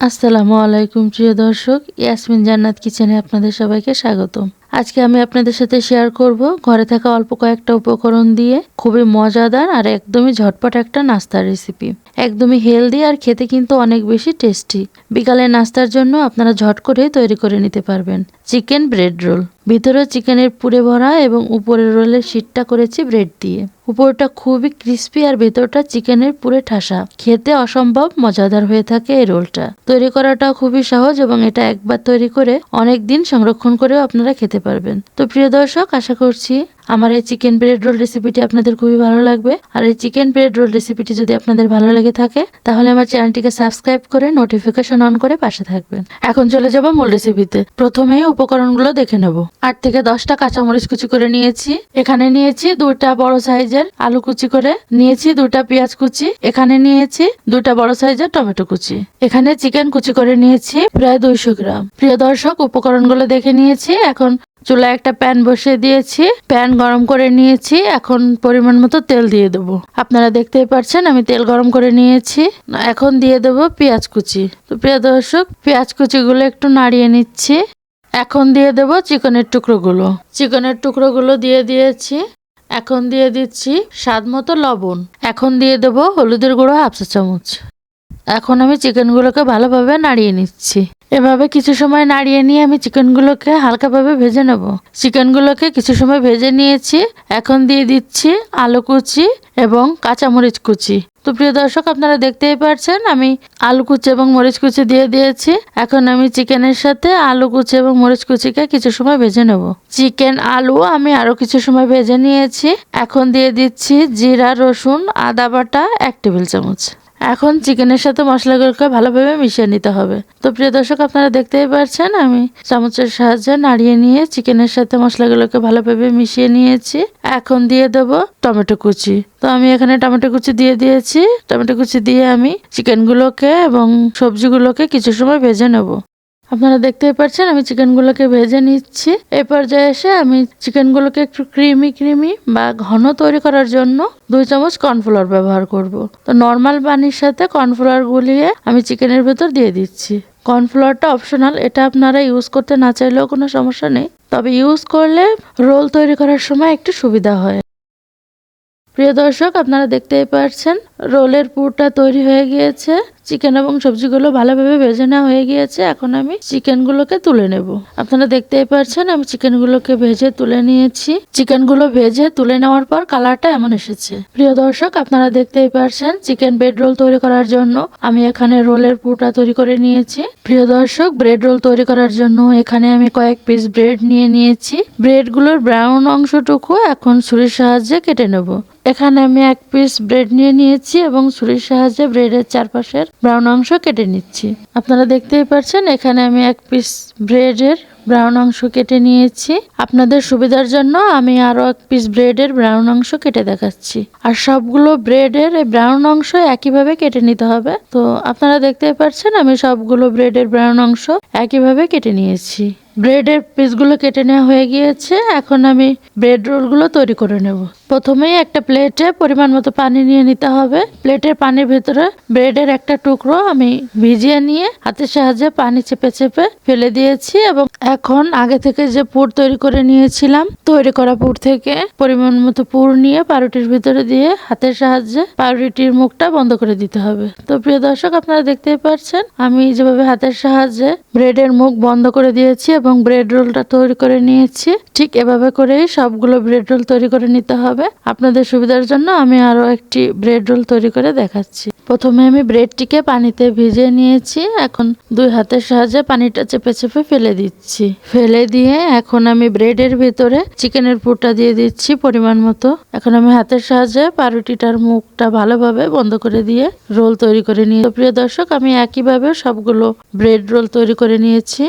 আসসালামু আলাইকুম প্রিয় দর্শক, ইয়াসমিন জান্নাত কিচেনে আপনাদের সবাইকে স্বাগতম। আজকে আমি আপনাদের সাথে শেয়ার করব ঘরে থাকা অল্প কয়েকটা উপকরণ দিয়ে খুবই মজাদার আর একদমই ঝটপট একটা নাস্তার রেসিপি। একদমই হেলদি আর খেতে কিন্তু অনেক বেশি টেস্টি। বিকালের নাস্তার জন্য আপনারা ঝট করে তৈরি করে নিতে পারবেন চিকেন ব্রেড রোল। ভিতরে চিকেনের পুরে ভরা এবং উপরের রোলের শীটটা করেছি ব্রেড দিয়ে। উপরটা খুবই ক্রিস্পি আর ভেতরটা চিকেনের পুরে ঠাসা। খেতে অসম্ভব মজাদার হয়ে থাকে এই রোলটা। তৈরি করাটা খুবই সহজ এবং এটা একবার তৈরি করে অনেক দিন সংরক্ষণ করেও আপনারা খেতে পারবেন। তো প্রিয় দর্শক, আশা করছি আমার এই চিকেন ব্রেড রোল রেসিপিটি আপনাদের খুবই ভালো লাগবে। আর এই চিকেন ব্রেড রোল রেসিপিটি যদি আপনাদের ভালো লেগে থাকে তাহলে আমার চ্যানেলটিকে সাবস্ক্রাইব করে নোটিফিকেশন অন করে পাশে থাকবেন। এখন চলে যাব মূল রেসিপিতে। প্রথমেই উপকরণগুলো দেখে নেব। 8 থেকে 10টা কাঁচামরিচ কুচি করে নিয়েছি। এখানে নিয়েছি 2টা বড় সাইজের আলু কুচি করে নিয়েছি, 2টা পেঁয়াজ কুচি, এখানে নিয়েছি 2টা বড় সাইজের টমেটো কুচি, এখানে চিকেন কুচি করে নিয়েছি প্রায় 200 গ্রাম। প্রিয় দর্শক, উপকরণগুলো দেখে নিয়েছি। এখন চুলায় একটা প্যান বসিয়ে দিয়েছি, প্যান গরম করে নিয়েছি। এখন পরিমাণ মতো তেল দিয়ে দেবো। আপনারা দেখতেই পাচ্ছেন আমি তেল গরম করে নিয়েছি। এখন দিয়ে দেবো পেঁয়াজ কুচি। তো প্রিয় দর্শক, পেঁয়াজ কুচিগুলো একটু নাড়িয়ে নিচ্ছি। এখন দিয়ে দেবো চিকেনের টুকরোগুলো। চিকেনের টুকরোগুলো দিয়ে দিয়েছি। এখন দিয়ে দিচ্ছি স্বাদ মতো লবণ। এখন দিয়ে দেবো হলুদের গুঁড়ো 1/2 চা চামচ। এখন আমি চিকেনগুলোকে ভালোভাবে নাড়িয়ে নিচ্ছি। এভাবে কিছু সময় নাড়িয়ে নিয়ে আমি চিকেনগুলোকে হালকাভাবে ভেজে নেব। চিকেনগুলোকে কিছু সময় ভেজে নিয়েছি। এখন দিয়ে দিচ্ছি আলু কুচি এবং কাঁচামরিচ কুচি। তো প্রিয় দর্শক, আপনারা দেখতেই পাচ্ছেন আমি আলু কুচি এবং মরিচ কুচি দিয়ে দিয়েছি। এখন আমি চিকেনের সাথে আলু কুচি এবং মরিচ কুচিকে কিছু সময় ভেজে নেব। চিকেন আলু আমি আরো কিছু সময় ভেজে নিয়েছি। এখন দিয়ে দিচ্ছি জিরা, রসুন, আদা বাটা 1 টেবিল চামচ। এখন চিকেনের সাথে মশলাগুলোকে ভালোভাবে মিশিয়ে নিতে হবে। তো প্রিয় দর্শক, আপনারা দেখতেই পাচ্ছেন আমি চামচের সাহায্যে নাড়িয়ে নিয়ে চিকেনের সাথে মশলাগুলোকে ভালোভাবে মিশিয়ে নিয়েছি। এখন দিয়ে দেব টমেটো কুচি। তো আমি এখানে টমেটো কুচি দিয়ে দিয়েছি। টমেটো কুচি দিয়ে আমি চিকেনগুলোকে এবং সবজিগুলোকে কিছু সময় ভেজে নেব। আপনারা দেখতেই পাচ্ছেন আমি চিকেনগুলোকে ভেজে নিচ্ছি। এই পর্যায়ে এসে আমি চিকেনগুলোকে একটু ক্রিমি বা ঘন তৈরি করার জন্য 2 চামচ কর্নফ্লাওয়ার ব্যবহার করব। তো নর্মাল পানির সাথে কর্নফ্লাওয়ার গুলিয়ে আমি চিকেনের ভেতর দিয়ে দিচ্ছি। কর্নফ্লাওয়ারটা অপশনাল, এটা আপনারা ইউজ করতে না চাইলেও কোনো সমস্যা নেই, তবে ইউজ করলে রোল তৈরি করার সময় একটু সুবিধা হয়। প্রিয় দর্শক, আপনারা দেখতেই পাচ্ছেন রোলের পুরটা তৈরি হয়ে গিয়েছে। চিকেন এবং সবজিগুলো ভালোভাবে ভেজে নেওয়া হয়ে গিয়েছে। এখন আমি চিকেনগুলোকে তুলে নেব। আপনারা দেখতেই পাচ্ছেন আমি চিকেনগুলোকে ভেজে তুলে নিয়েছি। চিকেনগুলো ভেজে তুলে নেওয়ার পর কালারটা এমন এসেছে। প্রিয় দর্শক, আপনারা দেখতেই পাচ্ছেন চিকেন ব্রেড রোল তৈরি করার জন্য আমি এখানে রোলের পুরটা তৈরি করে নিয়েছি। প্রিয় দর্শক, ব্রেড রোল তৈরি করার জন্য এখানে আমি কয়েক পিস ব্রেড নিয়ে নিয়েছি। ব্রেডগুলোর ব্রাউন অংশটুকু এখন ছুরির সাহায্যে কেটে নেব। এখানে আমি 1 পিস ব্রেড নিয়ে নিয়েছি এবং ছুরির সাহায্যে ব্রেডের চারপাশের ব্রাউন অংশ কেটে নিচ্ছি। আপনারা দেখতেই পাচ্ছেন এখানে আমি 1 পিস ব্রেডের ব্রাউন অংশ কেটে নিয়েছি। আপনাদের সুবিধার জন্য আমি আরো 1 পিস ব্রেডের ব্রাউন অংশ কেটে দেখাচ্ছি। আর সবগুলো ব্রেডের এই ব্রাউন অংশ একইভাবে কেটে নিতে হবে। তো আপনারা দেখতেই পাচ্ছেন আমি সবগুলো ব্রেডের ব্রাউন অংশ একইভাবে কেটে নিয়েছি। ব্রেডের পিসগুলো কেটে নেওয়া হয়ে গিয়েছে। এখন আমি ব্রেড রোলগুলো তৈরি করে নেব। প্রথমেই একটা প্লেটে পরিমাণ মতো পানি নিয়ে নিতে হবে। প্লেটের পানির ভেতরে ব্রেডের একটা টুকরো আমি ভিজিয়ে নিয়ে হাতের সাহায্যে পানি চেপে চেপে ফেলে দিয়েছি এবং এখন আগে থেকে যে পুর তৈরি করে নিয়েছিলাম, তৈরি করা পুর থেকে পরিমাণ মতো পুর নিয়ে পাউরুটির ভিতরে দিয়ে হাতের সাহায্যে পাউরুটির মুখটা বন্ধ করে দিতে হবে। তো প্রিয় দর্শক, আপনারা দেখতেই পাচ্ছেন আমি যেভাবে হাতের সাহায্যে ব্রেডের মুখ বন্ধ করে দিয়েছি এবং ব্রেড রোলটা তৈরি করে নিয়েছি। ঠিক এভাবে করেই সবগুলো ব্রেড রোল তৈরি করে নিতে হবে। আপনাদের সুবিধার জন্য আমি আরো একটি ব্রেড রোল তৈরি করে দেখাচ্ছি। প্রথমে আমি ব্রেডটিকে পানিতে ভিজিয়ে নিয়েছি। এখন 2 হাতের সাহায্যে পানিটা চেপে চেপে ফেলে দিচ্ছি। ফেলে দিয়ে এখন আমি ব্রেডের ভিতরে চিকেনের পুরটা দিয়ে দিচ্ছি পরিমাণ মতো। এখন আমি হাতের সাহায্যে পাউরুটিটার মুখটা ভালোভাবে বন্ধ করে দিয়ে রোল তৈরি করে নিয়ে। প্রিয় দর্শক, আমি একইভাবে সবগুলো ব্রেড রোল তৈরি করে নিয়েছি।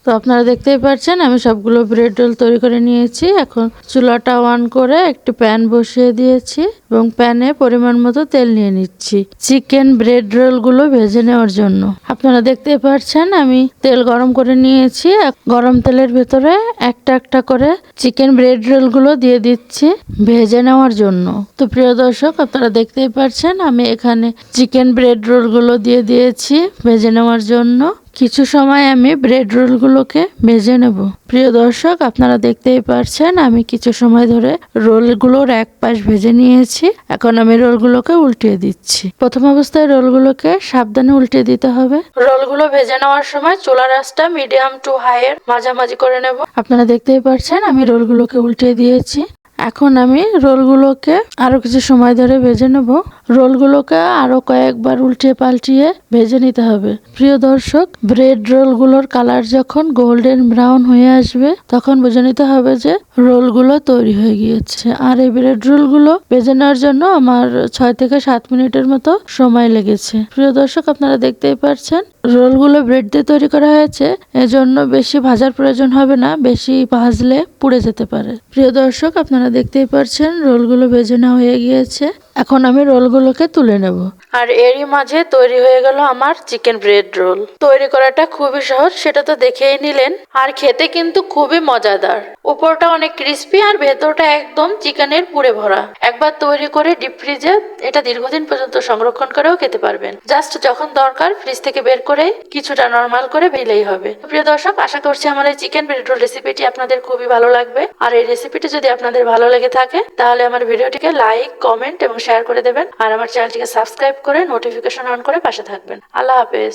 তো আপনারা দেখতেই পাচ্ছেন আমি সবগুলো ব্রেড রোল তৈরি করে নিয়েছি। এখন চুলাটা অন করে একটি প্যান বসিয়ে দিয়েছি এবং প্যানে পরিমাণ মতো তেল নিয়ে নিচ্ছি চিকেন ব্রেড রোল গুলো ভেজে নেওয়ার জন্য। আপনারা দেখতেই পাচ্ছেন আমি তেল গরম করে নিয়েছি। গরম তেলের ভেতরে একটা একটা করে চিকেন ব্রেড রোল গুলো দিয়ে দিচ্ছি ভেজে নেওয়ার জন্য। তো প্রিয় দর্শক, আপনারা দেখতেই পাচ্ছেন আমি এখানে চিকেন ব্রেড রোল গুলো দিয়ে দিয়েছি ভেজে নেওয়ার জন্য। কিছু সময় আমি ব্রেড রোলগুলোকে ভেজে নেব। প্রিয় দর্শক, আপনারা দেখতেই পাচ্ছেন আমি কিছু সময় ধরে রোলগুলোর এক পাশ ভেজে নিয়েছি। এখন আমি রোলগুলোকে উল্টিয়ে দিচ্ছি। প্রথম অবস্থায় রোলগুলোকে সাবধানে উল্টিয়ে দিতে হবে। রোলগুলো ভেজে নেওয়ার সময় চুলার আঁচটা মিডিয়াম টু হাই এর মাঝামাঝি করে নেব। আপনারা দেখতেই পাচ্ছেন আমি রোলগুলোকে উল্টিয়ে দিয়েছি। এখন আমি রোলগুলোকে আরো কিছু সময় ধরে ভেজে নেব। রোলগুলোকে আরো কয়েকবার উল্টিয়ে পাল্টিয়ে ভেজে নিতে হবে। প্রিয় দর্শক, ব্রেড রোলগুলোর কালার যখন গোল্ডেন ব্রাউন হয়ে আসবে তখন বুঝে নিতে হবে যে রোলগুলো তৈরি হয়ে গিয়েছে। আর এই ব্রেড রোলগুলো ভেজে নেওয়ার জন্য আমার 6 থেকে 7 মিনিটের মতো সময় লেগেছে। প্রিয় দর্শক, আপনারা দেখতেই পাচ্ছেন রোলগুলো ব্রেড দিয়ে তৈরি করা হয়েছে, এজন্য বেশি ভাজার প্রয়োজন হবে না, বেশি ভাজলে পুড়ে যেতে পারে। প্রিয় দর্শক, আপনারা দেখতেই পাচ্ছেন রোলগুলো ভেজে নেওয়া হয়ে গিয়েছে। এখন আমি রোলগুলোকে তুলে নেব। আর এরই মাঝে তৈরি হয়ে গেল আমার চিকেন ব্রেড রোল। তৈরি করাটা খুবই সহজ, সেটা তো দেখেই নিলেন। আর খেতে কিন্তু খুবই মজাদার। উপরটা অনেক ক্রিস্পি আর ভেতরটা একদম চিকেনের পুরে ভরা। একবার তৈরি করে ডিপ ফ্রিজে এটা দীর্ঘদিন পর্যন্ত সংরক্ষণ করেও খেতে পারবেন। জাস্ট যখন দরকার ফ্রিজ থেকে বের করে কিছুটা নরমাল করে ভেলেই হবে। প্রিয় দর্শক, আশা করছি আমার এই চিকেন ব্রেড রোল রেসিপিটি আপনাদের খুবই ভালো লাগবে। আর এই রেসিপিটি যদি আপনাদের ভালো লেগে থাকে তাহলে আমার ভিডিওটিকে লাইক, কমেন্ট এবং শেয়ার করে দেবেন। আর আমার চ্যানেলটিকে সাবস্ক্রাইব করে নোটিফিকেশন অন করে পাশে থাকবেন। আল্লাহ হাফেজ।